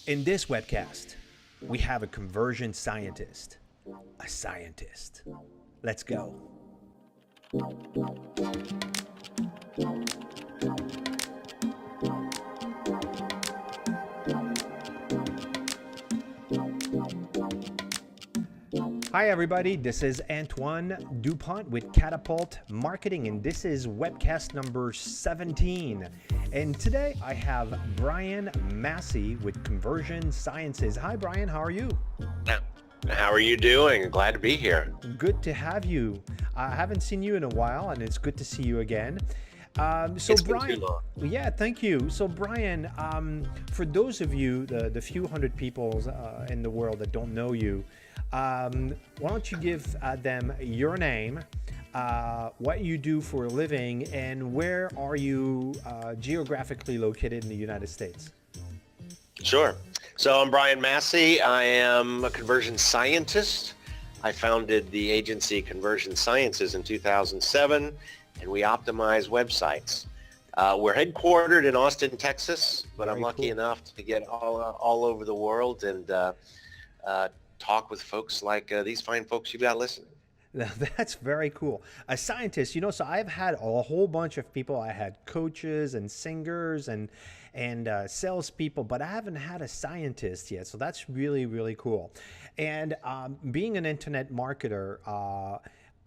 In this webcast, we have a conversion scientist. A scientist. Let's go. Hi everybody, this is Antoine Dupont with Katapult.Marketing, and this is webcast number 17. And today I have Brian Massey with Conversion Sciences. Hi Brian, how are you? How are you doing? Glad to be here. Good to have you. I haven't seen you in a while, and it's good to see you again. It's been Brian, too long. yeah, thank you. So Brian, for those of you, the few hundred people in the world that don't know you, why don't you give them your name, what you do for a living, and where are you geographically located in the United States? Sure. So I'm Brian Massey. I am a conversion scientist. I founded the agency Conversion Sciences in 2007, and we optimize websites. We're headquartered in Austin, Texas, but I'm lucky enough to get all over the world and talk with folks like these fine folks you've got listening. That's very cool. A scientist, so I've had a whole bunch of people. I had coaches and singers and salespeople, but I haven't had a scientist yet. So that's really, really cool. And being an internet marketer,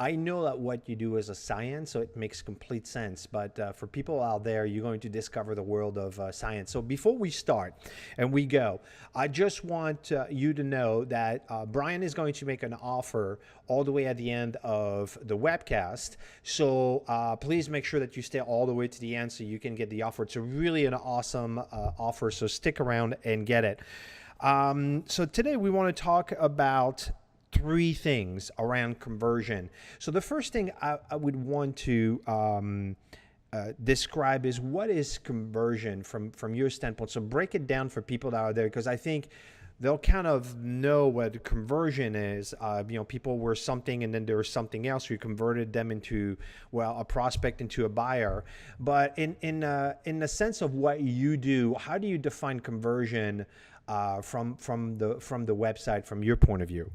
I know that what you do is a science, so it makes complete sense. But for people out there, you're going to discover the world of science. So before we start and we go, I just want you to know that Brian is going to make an offer all the way at the end of the webcast. So please make sure that you stay all the way to the end so you can get the offer. It's really an awesome offer, so stick around and get it. So today we want to talk about three things around conversion. So the first thing I would want to describe is what is conversion from your standpoint. So break it down for people that are there, because I think they'll kind of know what conversion is. People were something and then there was something else. You converted them into, a prospect into a buyer. But in the sense of what you do, how do you define conversion from the website, from your point of view?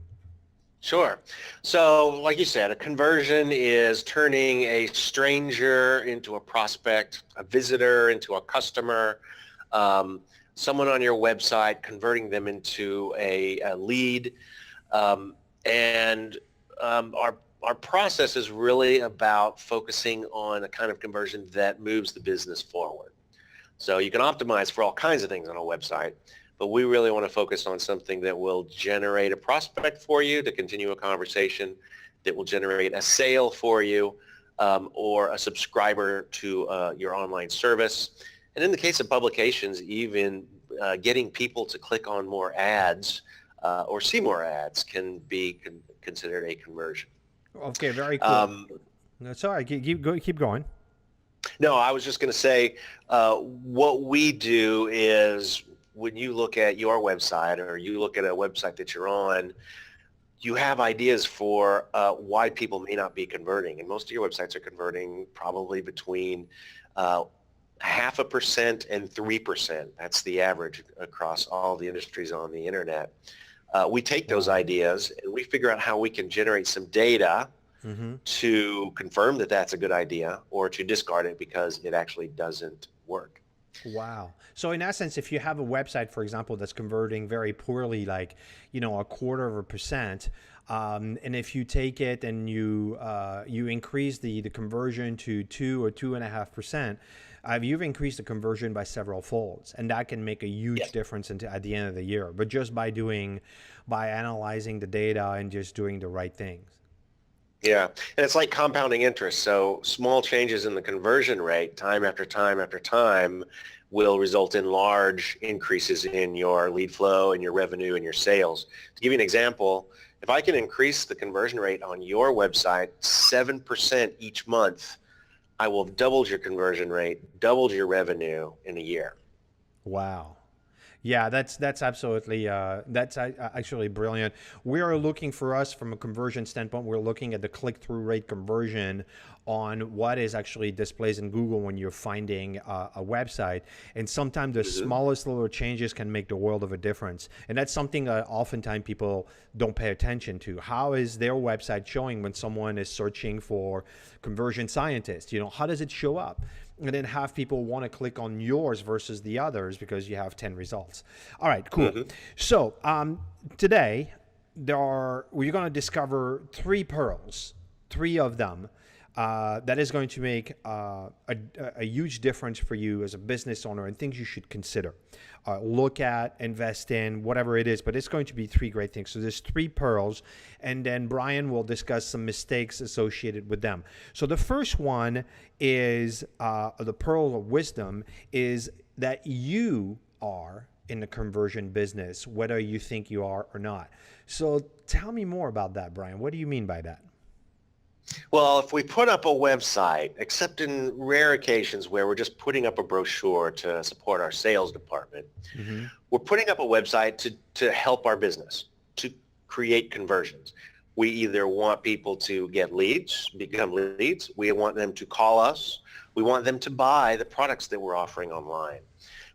Sure. So like you said, a conversion is turning a stranger into a prospect, a visitor into a customer, someone on your website, converting them into a lead. Our process is really about focusing on a kind of conversion that moves the business forward. So you can optimize for all kinds of things on a website, but we really want to focus on something that will generate a prospect for you to continue a conversation, that will generate a sale for you, or a subscriber to your online service. And in the case of publications, even getting people to click on more ads or see more ads can be considered a conversion. Okay, very cool. Sorry, keep going. No, I was just going to say what we do is, when you look at your website or you look at a website that you're on, you have ideas for why people may not be converting. And most of your websites are converting probably between 0.5% and 3%. That's the average across all the industries on the internet. We take those ideas and we figure out how we can generate some data to confirm that that's a good idea, or to discard it because it actually doesn't work. Wow. So in essence, if you have a website, for example, that's converting very poorly, like, 0.25%, and if you take it and you increase the conversion to 2 or 2.5%, you've increased the conversion by several folds, and that can make a huge difference at the end of the year. But just by analyzing the data and just doing the right things. Yeah, and it's like compounding interest. So small changes in the conversion rate time after time after time will result in large increases in your lead flow and your revenue and your sales. To give you an example, if I can increase the conversion rate on your website 7% each month, I will have doubled your conversion rate, doubled your revenue in a year. Wow. Yeah, that's absolutely actually brilliant. We are looking for us from a conversion standpoint. We're looking at the click-through rate conversion on what is actually displays in Google when you're finding a website. And sometimes the Hmm. smallest little changes can make the world of a difference. And that's something that oftentimes people don't pay attention to. How is their website showing when someone is searching for conversion scientist? How does it show up? And then have people want to click on yours versus the others because you have 10 results. All right, cool. Hmm. So today, we're going to discover three pearls, three of them, that is going to make a huge difference for you as a business owner and things you should consider. Look at, invest in, whatever it is, but it's going to be three great things. So there's three pearls, and then Brian will discuss some mistakes associated with them. So the first one is the pearl of wisdom is that you are in the conversion business, whether you think you are or not. So tell me more about that, Brian. What do you mean by that? Well, if we put up a website, except in rare occasions where we're just putting up a brochure to support our sales department, Mm-hmm. we're putting up a website to help our business, to create conversions. We either want people to get leads, become leads. We want them to call us. We want them to buy the products that we're offering online.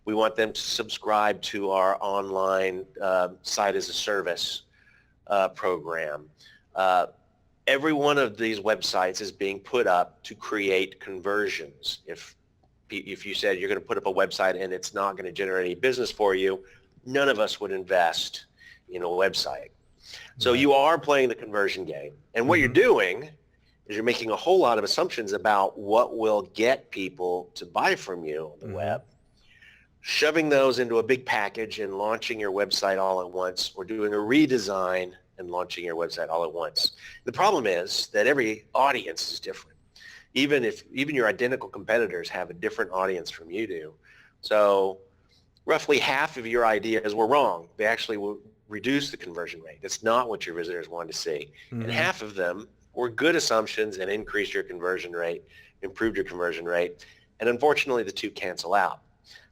We want them to subscribe to our online site as a service program. Every one of these websites is being put up to create conversions. If you said you're going to put up a website and it's not going to generate any business for you, none of us would invest in a website. So Right. you are playing the conversion game. And what you're Mm-hmm. doing is you're making a whole lot of assumptions about what will get people to buy from you on the Mm-hmm. web, shoving those into a big package and launching your website all at once, or doing a redesign and launching your website all at once. The problem is that every audience is different. Even your identical competitors have a different audience from you do. So roughly half of your ideas were wrong. They actually will reduce the conversion rate. That's not what your visitors wanted to see. And Mm-hmm. half of them were good assumptions and increased your conversion rate, improved your conversion rate. And unfortunately, the two cancel out.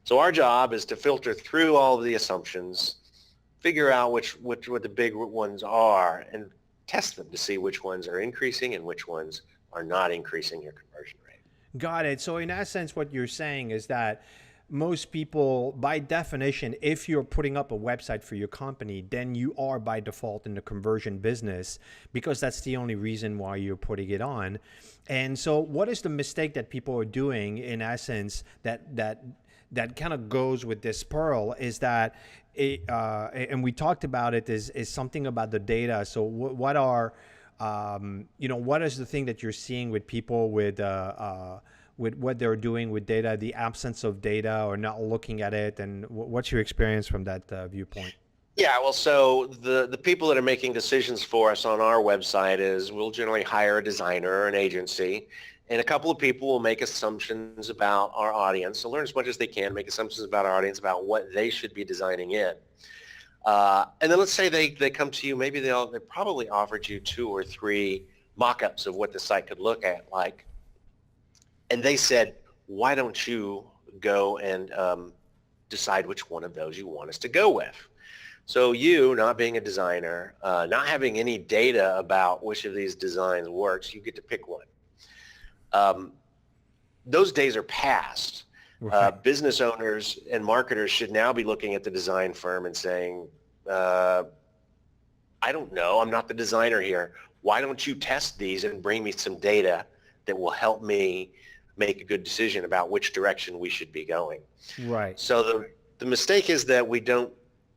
So our job is to filter through all of the assumptions, figure out which what the big ones are, and test them to see which ones are increasing and which ones are not increasing your conversion rate. Got it. So in essence, what you're saying is that most people, by definition, if you're putting up a website for your company, then you are by default in the conversion business because that's the only reason why you're putting it on. And so what is the mistake that people are doing in essence that kind of goes with this pearl is that and we talked about it is something about the data. So what are what is the thing that you're seeing with people with what they're doing with data, the absence of data or not looking at it, and what's your experience from that viewpoint? Yeah, well, so the people that are making decisions for us on our website is we'll generally hire a designer or an agency, and a couple of people will make assumptions about our audience. So learn as much as they can, make assumptions about our audience, about what they should be designing in. And then let's say they come to you, maybe they probably offered you 2 or 3 mock-ups of what the site could look at like. And they said, why don't you go and decide which one of those you want us to go with? So you, not being a designer, not having any data about which of these designs works, you get to pick one. Those days are past. Right. Business owners and marketers should now be looking at the design firm and saying, I don't know, I'm not the designer here. Why don't you test these and bring me some data that will help me make a good decision about which direction we should be going? Right. So the mistake is that we don't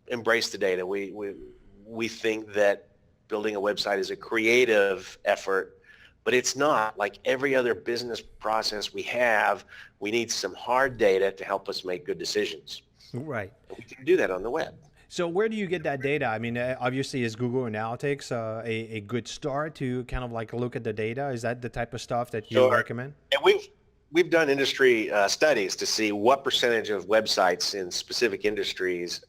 embrace the data. We think that building a website is a creative effort, but it's not. Like every other business process we have, we need some hard data to help us make good decisions. Right. And we can do that on the web. So where do you get that data? I mean, obviously, is Google Analytics a good start to kind of like look at the data? Is that the type of stuff that you Sure. recommend? And we've done industry studies to see what percentage of websites in specific industries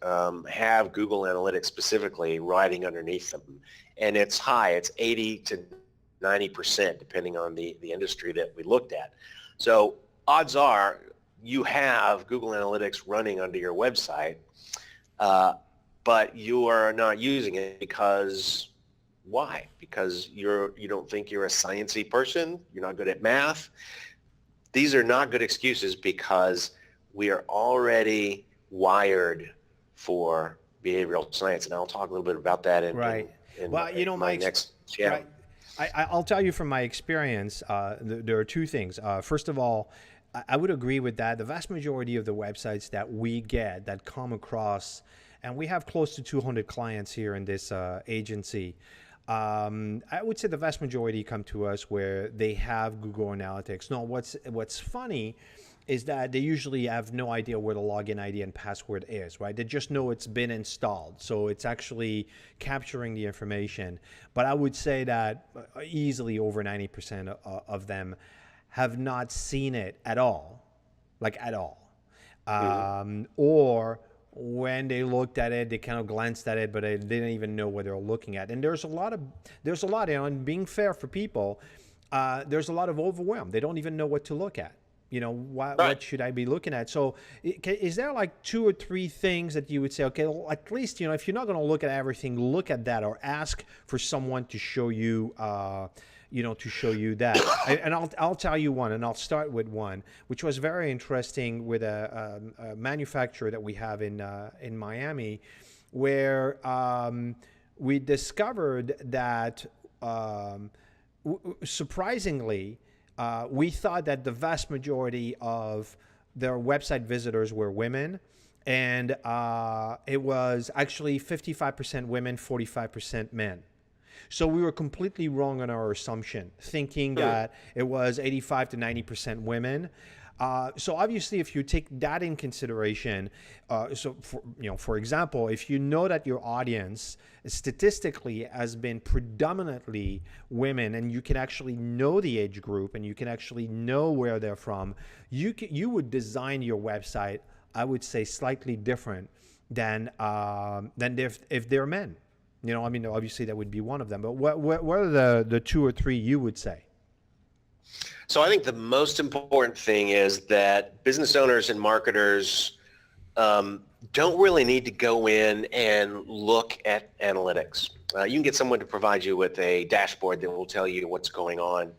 have Google Analytics specifically riding underneath them. And it's high. It's 80 to 90%, depending on the industry that we looked at. So odds are you have Google Analytics running under your website. but you are not using it because why? Because you don't think you're a sciencey person. You're not good at math. These are not good excuses because we are already wired for behavioral science, and I'll talk a little bit about that Right. in Well, you know, my next channel. right. I'll tell you from my experience, there are two things. First of all, I would agree with that. The vast majority of the websites that we get that come across, and we have close to 200 clients here in this agency. I would say the vast majority come to us where they have Google Analytics. No, what's funny is that they usually have no idea where the login ID and password is, right? They just know it's been installed. So it's actually capturing the information. But I would say that easily over 90% of them have not seen it at all, like at all. Or when they looked at it, they kind of glanced at it, but they didn't even know what they're looking at. And there's a lot, you know, and being fair for people, there's a lot of overwhelm. They don't even know what to look at. You know, what should I be looking at? So is there like 2 or 3 things that you would say, okay, well, at least, you know, if you're not going to look at everything, look at that, or ask for someone to show you, you know, to show you that. And I'll tell you one, and I'll start with one, which was very interesting with a manufacturer that we have in Miami, where we discovered that surprisingly, we thought that the vast majority of their website visitors were women, and it was actually 55% women, 45% men. So we were completely wrong on our assumption, thinking that it was 85 to 90% women. So obviously, if you take that in consideration, for example, if you know that your audience statistically has been predominantly women, and you can actually know the age group, and you can actually know where they're from, you would design your website, I would say, slightly different than if they're men. You know, I mean, obviously that would be one of them. But what are the 2 or 3 you would say? So I think the most important thing is that business owners and marketers don't really need to go in and look at analytics. You can get someone to provide you with a dashboard that will tell you what's going on.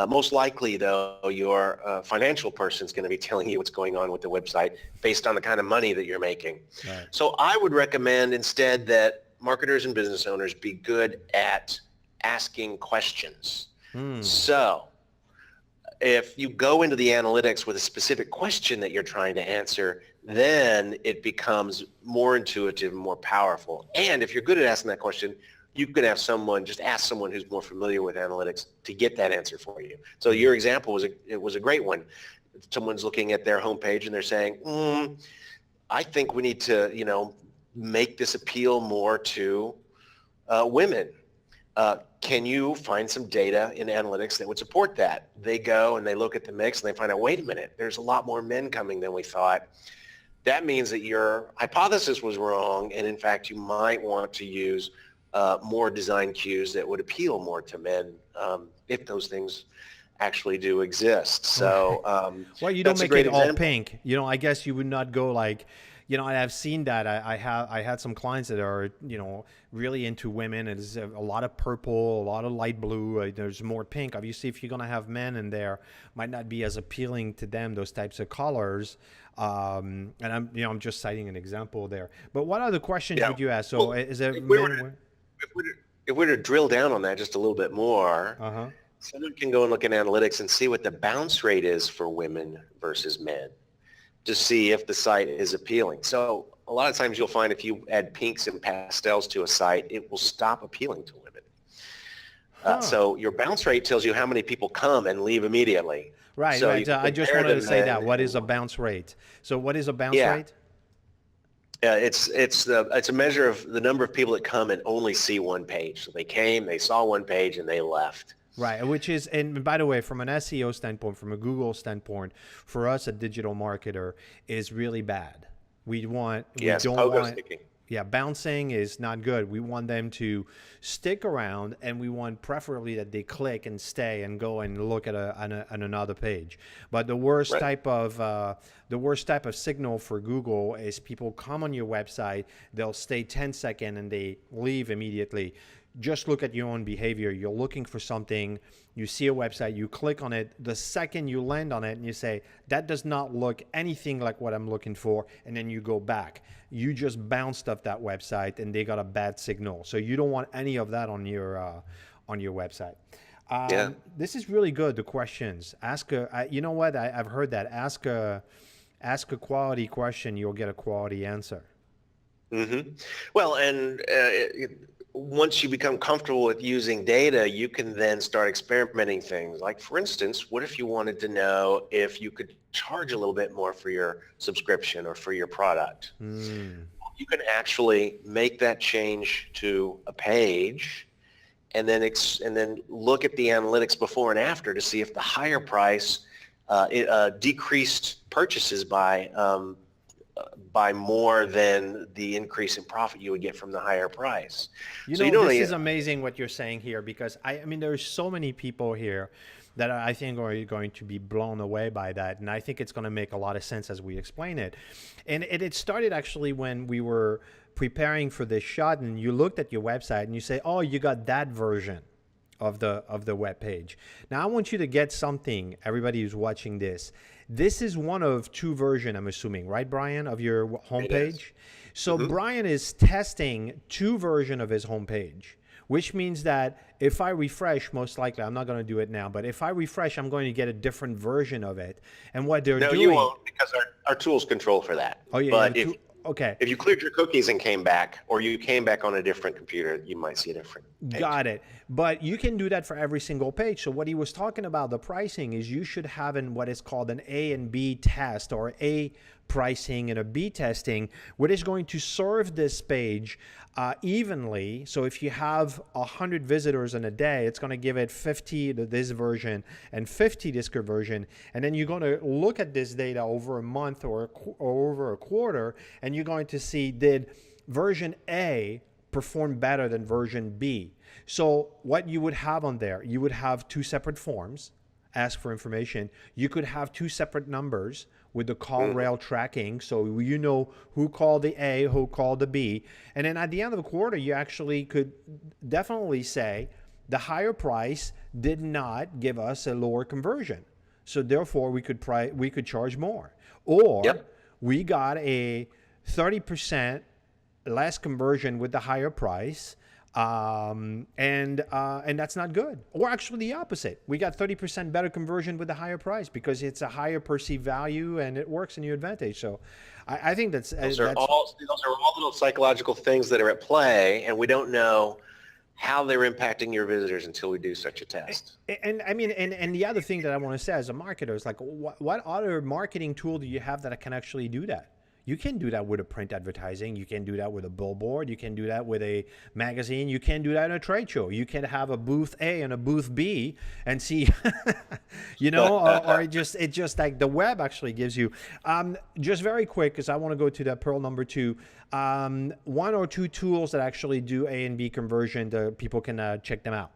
Most likely, though, your financial person is going to be telling you what's going on with the website based on the kind of money that you're making. Right. So I would recommend instead that marketers and business owners be good at asking questions. So if you go into the analytics with a specific question that you're trying to answer, then it becomes more intuitive and more powerful. And if you're good at asking that question, you could have someone, just ask someone who's more familiar with analytics to get that answer for you. So your example was a great one. Someone's looking at their homepage and they're saying, I think we need to, you know, make this appeal more to women. Can you find some data in analytics that would support that? They go and they look at the mix and they find out, wait a minute, there's a lot more men coming than we thought. That means that your hypothesis was wrong, and in fact, you might want to use more design cues that would appeal more to men if those things actually do exist. So, well, you don't make it all pink. You know, I guess you would not go like, you know, I've seen that. I had some clients that are, you know, really into women. It's a lot of purple, a lot of light blue. There's more pink. Obviously, if you're going to have men in there, might not be as appealing to them, those types of colors. And I'm just citing an example there. But what other questions would you ask? So well, is there if we were to drill down on that just a little bit more, someone can go and look at analytics and see what the bounce rate is for women versus men, to see if the site is appealing. So a lot of times you'll find if you add pinks and pastels to a site, it will stop appealing to women. So your bounce rate tells you how many people come and leave immediately. Right, so right. I just wanted to say that. What is a bounce rate? So what is a bounce rate? Yeah, it's a measure of the number of people that come and only see one page. So they came, they saw one page, and they left. Right, which is, and by the way, from an SEO standpoint, from a Google standpoint, for us, a digital marketer is really bad. Bouncing is not good. We want them to stick around, and we want preferably that they click and stay and go and look at another page. But the worst type of the worst type of signal for Google is people come on your website, they'll stay 10 seconds and they leave immediately. Just look at your own behavior. You're looking for something, you see a website, you click on it. The second you land on it and you say, that does not look anything like what I'm looking for, and then you go back. You just bounced off that website and they got a bad signal. So you don't want any of that on your website. Yeah. This is really good, the questions. You know what, I've heard that. Ask a quality question, you'll get a quality answer. Mm-hmm. Well, and once you become comfortable with using data, you can then start experimenting things. Like, for instance, what if you wanted to know if you could charge a little bit more for your subscription or for your product? You can actually make that change to a page and then look at the analytics before and after to see if the higher price decreased purchases by more than the increase in profit you would get from the higher price. This is amazing what you're saying here, because I mean, there's so many people here that I think are going to be blown away by that. And I think it's going to make a lot of sense as we explain it. And it started actually when we were preparing for this shot and you looked at your website and you say, oh, you got that version of the web page. Now I want you to get something, everybody who's watching this. This is one of two versions, I'm assuming, right, Brian, of your homepage? So Brian is testing two versions of his homepage, which means that if I refresh, most likely, I'm not going to do it now, but if I refresh, I'm going to get a different version of it. And what they're doing... No, you won't, because our tools control for that. Oh, yeah. But okay. If you cleared your cookies and came back, or you came back on a different computer, you might see a different page. Got it. But you can do that for every single page. So what he was talking about, the pricing, is you should have in what is called an A and B test, or A pricing and a B testing, what is going to serve this page evenly. So if you have 100 visitors in a day, it's going to give it 50 to this version and 50 this version. And then you're going to look at this data over a month or over a quarter, and you're going to see, did version A perform better than version B? So what you would have on there, you would have two separate forms, ask for information. You could have two separate numbers with the call rail tracking, so you know who called the A, who called the B. And then at the end of the quarter, you actually could definitely say the higher price did not give us a lower conversion, so therefore we could charge more. Or we got a 30% less conversion with the higher price, and that's not good. Or actually the opposite. We got 30% better conversion with the higher price because it's a higher perceived value and it works in your advantage. So I think those are all little psychological things that are at play, and we don't know how they're impacting your visitors until we do such a test. And I mean, and the other thing that I want to say as a marketer is, like, what other marketing tool do you have that can actually do that? You can do that with a print advertising. You can do that with a billboard. You can do that with a magazine. You can do that in a trade show. You can have a booth A and a booth B and see, or it just like the web actually gives you. Just very quick, because I want to go to that pearl number 2. One or two tools that actually do A and B conversion, that people can check them out.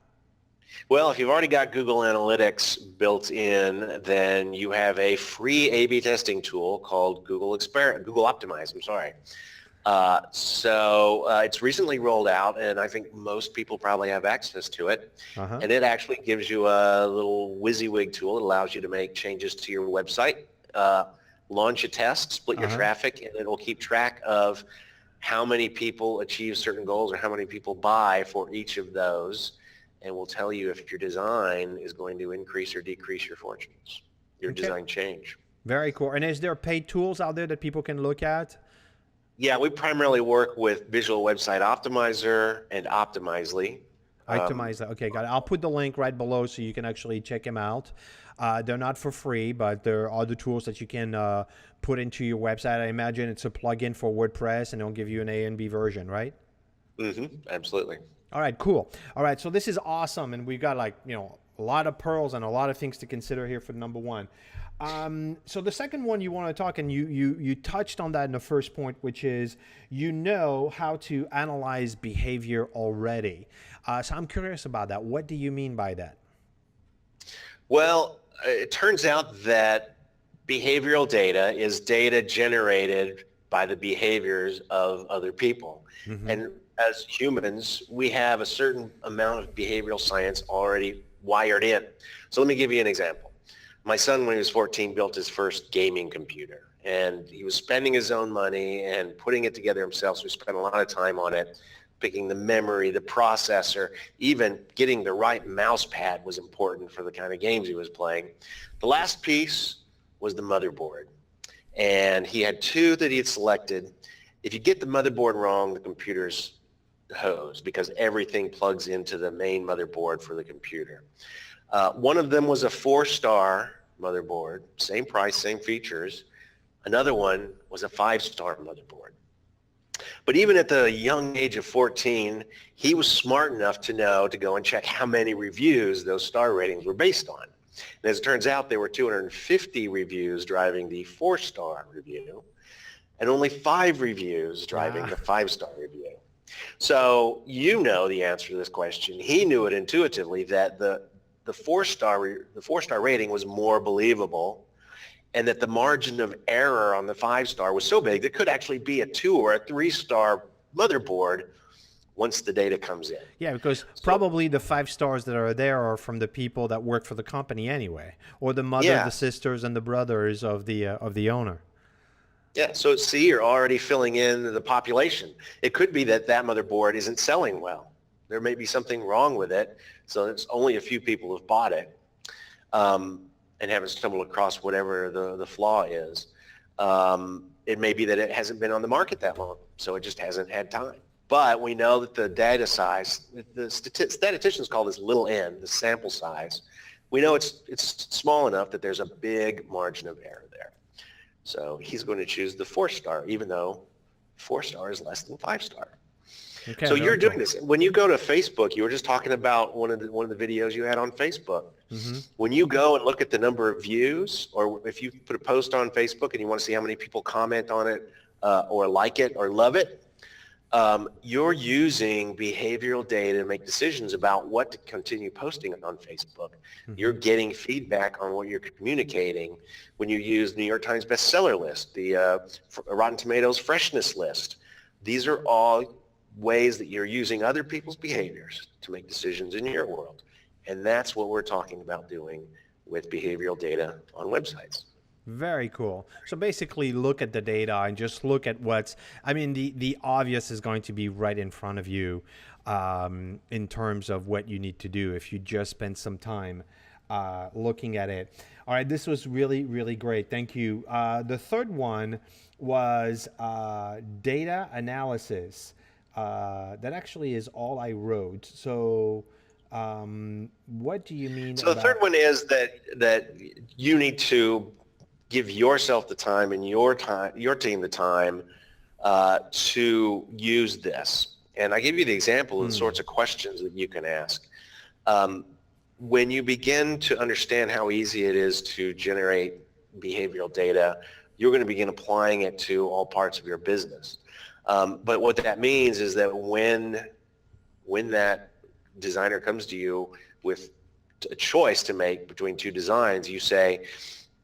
Well, if you've already got Google Analytics built in, then you have a free A/B testing tool called Google Optimize. It's recently rolled out, and I think most people probably have access to it. And it actually gives you a little WYSIWYG tool. It allows you to make changes to your website, launch a test, split your traffic, and it will keep track of how many people achieve certain goals or how many people buy for each of those, and will tell you if your design is going to increase or decrease your fortunes, your design change. Very cool. And is there paid tools out there that people can look at? Yeah, we primarily work with Visual Website Optimizer and Optimizely. Optimizely. Okay, got it. I'll put the link right below so you can actually check them out. They're not for free, but there are other tools that you can put into your website. I imagine it's a plugin for WordPress, and it'll give you an A and B version, right? Absolutely. All right, cool. All right, so this is awesome, and we've got, like, a lot of pearls and a lot of things to consider here for number 1. So the second one you want to talk, and you touched on that in the first point, which is how to analyze behavior already. So I'm curious about that. What do you mean by that? Well, it turns out that Behavioral data is data generated by the behaviors of other people. Mm-hmm. And as humans, we have a certain amount of behavioral science already wired in. So let me give you an example. My son, when he was 14, built his first gaming computer, and he was spending his own money and putting it together himself. So we spent a lot of time on it, picking the memory, the processor, even getting the right mouse pad was important for the kind of games he was playing. The last piece was the motherboard. And he had two that he had selected. If you get the motherboard wrong, the computer's hosed because everything plugs into the main motherboard for the computer. One of them was a 4-star motherboard, same price, same features. Another one was a 5-star motherboard. But even at the young age of 14, he was smart enough to know to go and check how many reviews those star ratings were based on. And as it turns out, there were 250 reviews driving the 4-star review and only 5 reviews driving the 5-star review. So you know the answer to this question. He knew it intuitively that the 4-star rating was more believable, and that the margin of error on the 5-star was so big that it could actually be a 2 or a 3-star motherboard once the data comes in. Yeah, because probably the 5 stars that are there are from the people that work for the company anyway, or the mother, the sisters, and the brothers of the owner. Yeah, so see, you're already filling in the population. It could be that that motherboard isn't selling well. There may be something wrong with it, so it's only a few people who've bought it and haven't stumbled across whatever the flaw is. It may be that it hasn't been on the market that long, so it just hasn't had time. But we know that the data size, the statisticians call this little n, the sample size. We know it's small enough that there's a big margin of error there. So he's going to choose the 4-star, even though 4-star is less than 5-star. Okay, so you're doing this. When you go to Facebook, you were just talking about one of the videos you had on Facebook. Mm-hmm. When you go and look at the number of views, or if you put a post on Facebook and you want to see how many people comment on it or like it or love it, you're using behavioral data to make decisions about what to continue posting on Facebook. Mm-hmm. You're getting feedback on what you're communicating when you use New York Times bestseller list, the Rotten Tomatoes freshness list. These are all ways that you're using other people's behaviors to make decisions in your world. And that's what we're talking about doing with behavioral data on websites. Very cool. So basically look at the data and just look at the obvious is going to be right in front of you in terms of what you need to do if you just spend some time looking at it. All right, this was really, really great. Thank you. The third one was data analysis. That actually is all I wrote. So what do you mean? So the third one is that you need to give yourself the time and your team the time to use this. And I give you the example of the sorts of questions that you can ask. When you begin to understand how easy it is to generate behavioral data, you're going to begin applying it to all parts of your business. But what that means is that when that designer comes to you with a choice to make between two designs, you say,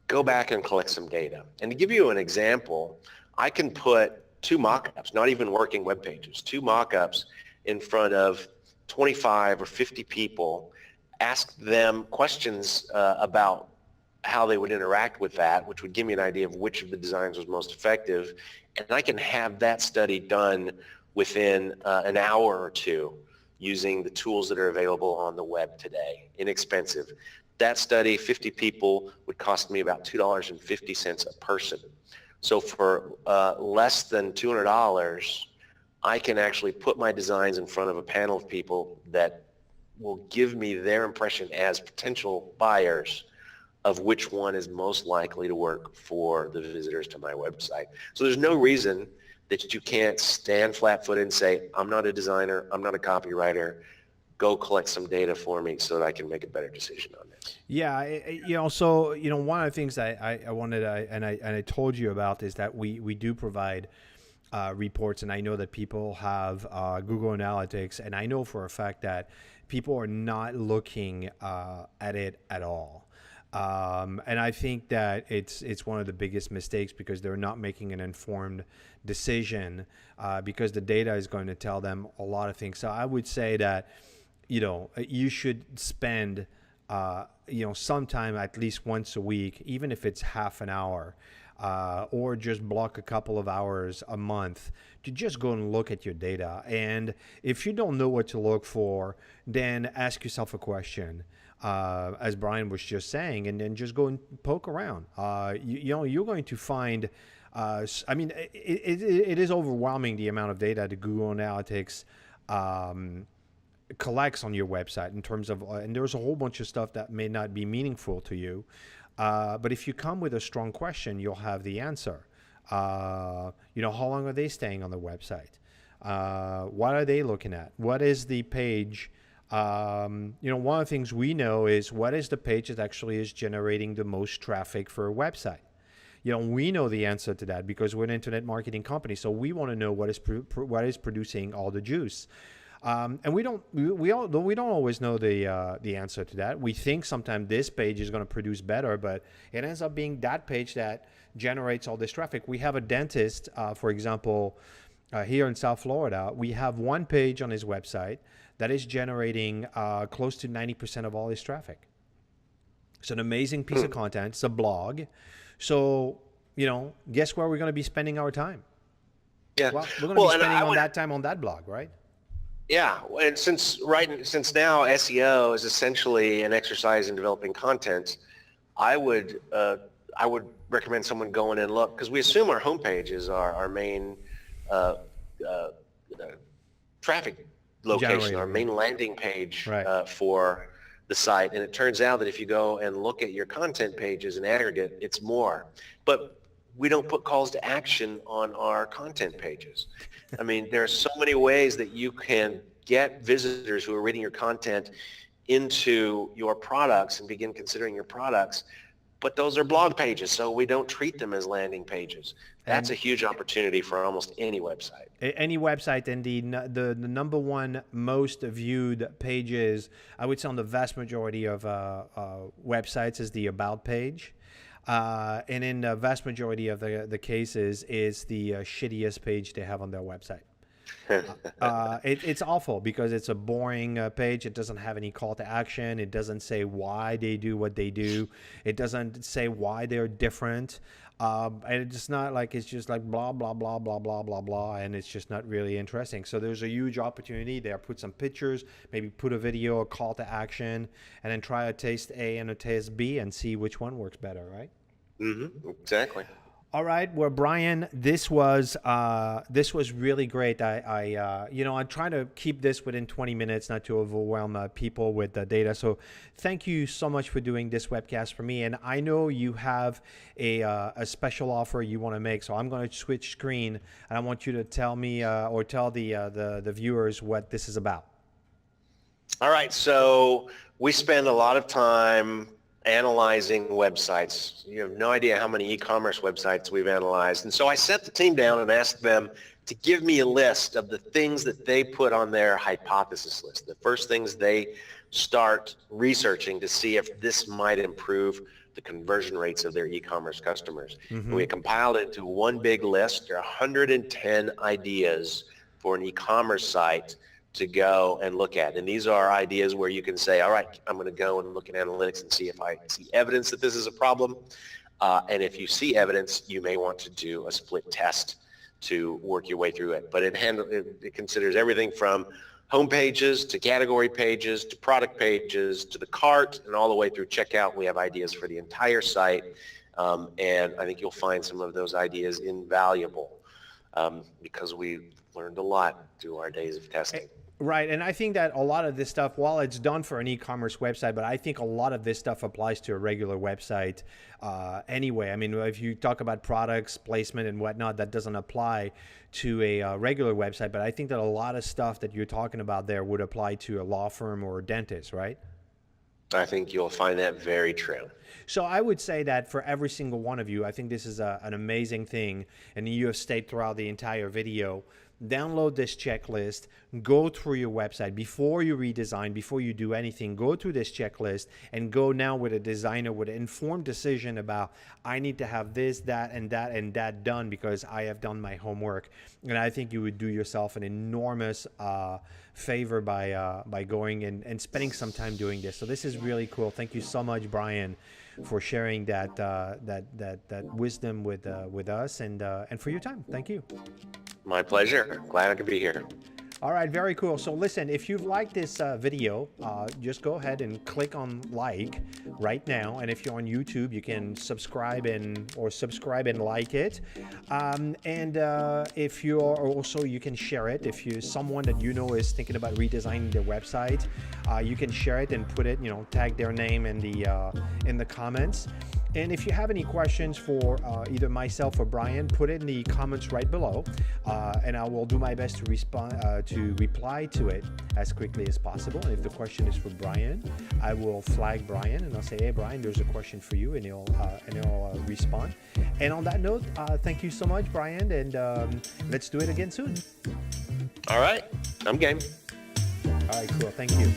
go back and collect some data. And to give you an example, I can put 2 mock-ups, not even working web pages, 2 mock-ups in front of 25 or 50 people, ask them questions about how they would interact with that, which would give me an idea of which of the designs was most effective. And I can have that study done within an hour or 2 using the tools that are available on the web today, inexpensive. That study, 50 people, would cost me about $2.50 a person. So for less than $200, I can actually put my designs in front of a panel of people that will give me their impression as potential buyers of which one is most likely to work for the visitors to my website. So there's no reason that you can't stand flat-footed and say, I'm not a designer, I'm not a copywriter, go collect some data for me so that I can make a better decision on this. Yeah, so one of the things I wanted and I told you about is that we do provide reports, and I know that people have Google Analytics, and I know for a fact that people are not looking at it at all. And I think that it's one of the biggest mistakes because they're not making an informed decision because the data is going to tell them a lot of things. So I would say that, you should spend, sometime at least once a week, even if it's half an hour, or just block a couple of hours a month to just go and look at your data. And if you don't know what to look for, then ask yourself a question. As Brian was just saying, and then just go and poke around. You're going to find, it is overwhelming the amount of data that Google Analytics collects on your website in terms of, and there's a whole bunch of stuff that may not be meaningful to you. But if you come with a strong question, you'll have the answer. How long are they staying on the website? What are they looking at? What is the page? One of the things we know is what is the page that actually is generating the most traffic for a website. We know the answer to that because we're an internet marketing company. So we want to know what is producing all the juice. And we don't always know the answer to that. We think sometimes this page is going to produce better, but it ends up being that page that generates all this traffic. We have a dentist, for example, here in South Florida. We have one page on his website that is generating close to 90% of all his traffic. It's an amazing piece of content. It's a blog. So, guess where we're going to be spending our time? Yeah. Well, we're going to be spending that time on that blog, right? Yeah, and since now SEO is essentially an exercise in developing content, I would recommend someone going and look, because we assume our homepage is our main traffic location, our main landing page for the site. And it turns out that if you go and look at your content pages in aggregate, it's more. But we don't put calls to action on our content pages. I mean, there are so many ways that you can get visitors who are reading your content into your products and begin considering your products. But those are blog pages, so we don't treat them as landing pages. That's a huge opportunity for almost any website. Any website, and the number one most viewed pages, I would say on the vast majority of websites, is the About page. And in the vast majority of the cases is the shittiest page they have on their website. It's awful because it's a boring page. It doesn't have any call to action. It doesn't say why they do what they do. It doesn't say why they're different. And it's not like, it's just like blah, blah, blah, blah, blah, blah, blah, and it's just not really interesting. So there's a huge opportunity there. Put some pictures, maybe put a video, a call to action, and then try a taste A and a taste B and see which one works better, right? Mm-hmm. Exactly. All right. Well, Brian, this was really great. I'm trying to keep this within 20 minutes, not to overwhelm people with the data. So thank you so much for doing this webcast for me. And I know you have a special offer you want to make. So I'm going to switch screen, and I want you to tell me or tell the viewers what this is about. All right. So we spend a lot of time analyzing websites. You have no idea how many e-commerce websites we've analyzed. And so I set the team down and asked them to give me a list of the things that they put on their hypothesis list, the first things they start researching to see if this might improve the conversion rates of their e-commerce customers. Mm-hmm. And we compiled it into one big list. There are 110 ideas for an e-commerce site to go and look at. And these are ideas where you can say, all right, I'm going to go and look at analytics and see if I see evidence that this is a problem. And if you see evidence, you may want to do a split test to work your way through it. But it considers everything from home pages to category pages to product pages to the cart and all the way through checkout. We have ideas for the entire site. And I think you'll find some of those ideas invaluable because we learned a lot through our days of testing. Right. And I think that a lot of this stuff, while it's done for an e-commerce website, but I think a lot of this stuff applies to a regular website anyway. I mean, if you talk about products, placement and whatnot, that doesn't apply to a regular website. But I think that a lot of stuff that you're talking about there would apply to a law firm or a dentist, right? I think you'll find that very true. So I would say that for every single one of you, I think this is an amazing thing. And you have stayed throughout the entire video download this checklist, go through your website before you redesign, before you do anything, go through this checklist and go now with a designer with an informed decision about, I need to have this, that, and that done because I have done my homework. And I think you would do yourself an enormous favor by going and spending some time doing this. So this is really cool. Thank you so much, Brian, for sharing that wisdom with us and for your time. Thank you. My pleasure. Glad I could be here. All right, very cool. So listen, if you've liked this video, just go ahead and click on like right now. And if you're on YouTube, you can subscribe and like it. And if you're also, you can share it. If you're someone that you know is thinking about redesigning their website, you can share it and put it, tag their name in the comments. And if you have any questions for either myself or Brian, put it in the comments right below, and I will do my best to reply to it as quickly as possible. And if the question is for Brian, I will flag Brian and I'll say, "Hey, Brian, there's a question for you," and he'll respond. And on that note, thank you so much, Brian, and let's do it again soon. All right, I'm game. All right, cool. Thank you.